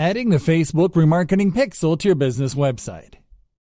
Adding the Facebook remarketing pixel to your business website.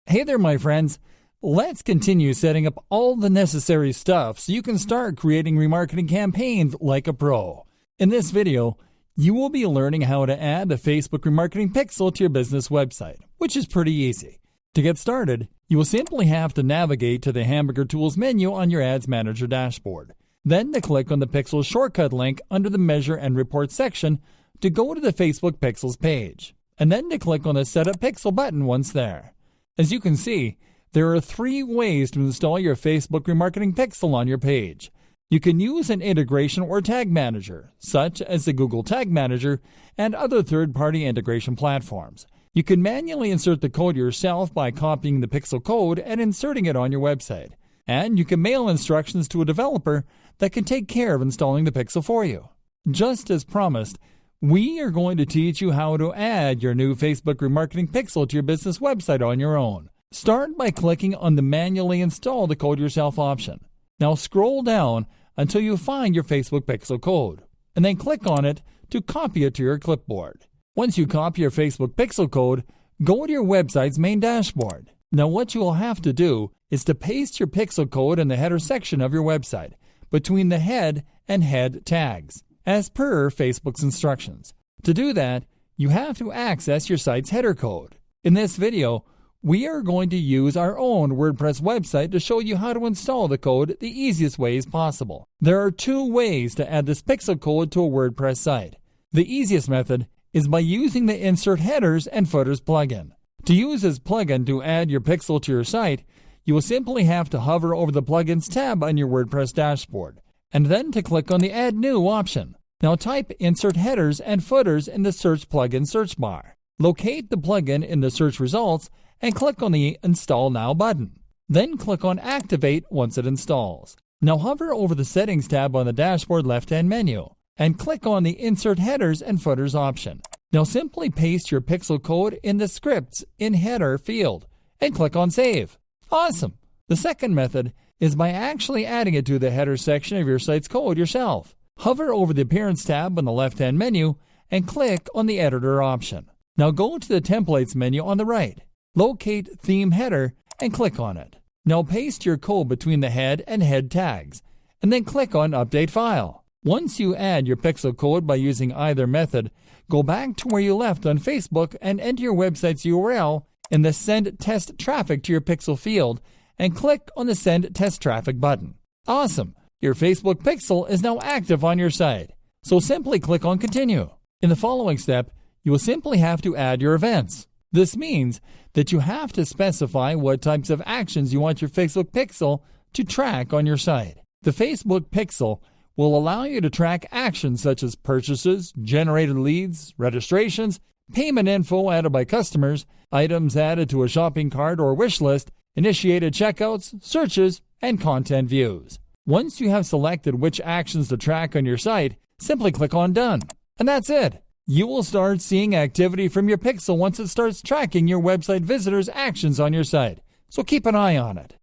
Hey there, my friends. Let's continue setting up all the necessary stuff so you can start creating remarketing campaigns like a pro. In this video, you will be learning how to add the Facebook remarketing pixel to your business website, which is pretty easy. To get started, you will simply have to navigate to the Hamburger Tools menu on your Ads Manager dashboard. Then to click on the Pixel shortcut link under the Measure and Report section to go to the Facebook Pixels page, and then to click on the Setup Pixel button once there. As you can see, there are 3 ways to install your Facebook remarketing pixel on your page. You can use an integration or tag manager, such as the Google Tag Manager and other third-party integration platforms. You can manually insert the code yourself by copying the pixel code and inserting it on your website. And you can mail instructions to a developer that can take care of installing the pixel for you. Just as promised, we are going to teach you how to add your new Facebook remarketing pixel to your business website on your own. Start by clicking on the Manually Install the Code Yourself option. Now scroll down until you find your Facebook pixel code, and then click on it to copy it to your clipboard. Once you copy your Facebook pixel code, go to your website's main dashboard. Now what you will have to do is to paste your pixel code in the header section of your website, between the head and head tags, as per Facebook's instructions. To do that, you have to access your site's header code. In this video, we are going to use our own WordPress website to show you how to install the code the easiest ways possible. There are 2 ways to add this pixel code to a WordPress site. The easiest method is by using the Insert Headers and Footers plugin. To use this plugin to add your pixel to your site, you will simply have to hover over the Plugins tab on your WordPress dashboard, and then to click on the Add New option. Now type Insert Headers and Footers in the Search Plugin search bar. Locate the plugin in the search results and click on the Install Now button. Then click on Activate once it installs. Now hover over the Settings tab on the dashboard left-hand menu and click on the Insert Headers and Footers option. Now simply paste your pixel code in the Scripts in Header field and click on Save. Awesome! The second method is by actually adding it to the header section of your site's code yourself. Hover over the Appearance tab on the left-hand menu and click on the Editor option. Now go to the Templates menu on the right. Locate Theme Header and click on it. Now paste your code between the head and head tags, and then click on Update File. Once you add your pixel code by using either method, go back to where you left on Facebook and enter your website's URL in the Send Test Traffic to your pixel field and click on the Send Test Traffic button. Awesome! Your Facebook pixel is now active on your site. So simply click on Continue. In the following step, you will simply have to add your events. This means that you have to specify what types of actions you want your Facebook pixel to track on your site. The Facebook pixel will allow you to track actions such as purchases, generated leads, registrations, payment info added by customers, items added to a shopping cart or wish list, initiated checkouts, searches, and content views. Once you have selected which actions to track on your site, simply click on Done. And that's it. You will start seeing activity from your pixel once it starts tracking your website visitors' actions on your site. So keep an eye on it.